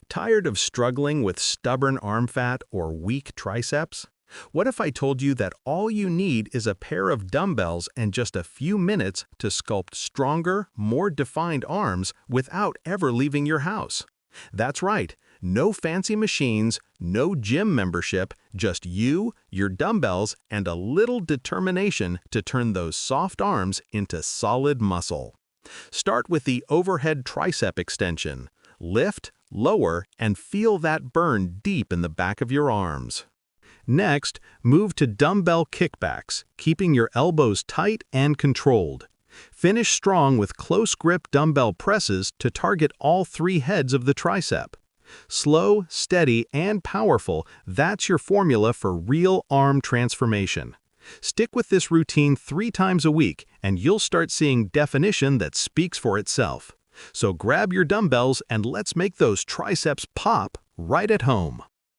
Tired of struggling with stubborn arm fat or weak triceps? What if I told you that all you need is a pair of dumbbells and just a few minutes to sculpt stronger, more defined arms without ever leaving your house? That's right, no fancy machines, no gym membership, just you, your dumbbells, and a little determination to turn those soft arms into solid muscle. Start with the overhead tricep extension. Lift, lower, and feel that burn deep in the back of your arms. Next, move to dumbbell kickbacks, keeping your elbows tight and controlled. Finish strong with close grip dumbbell presses to target all three heads of the tricep. Slow, steady, and powerful, that's your formula for real arm transformation. Stick with this routine 3 times a week, and you'll start seeing definition that speaks for itself. So grab your dumbbells and let's make those triceps pop right at home.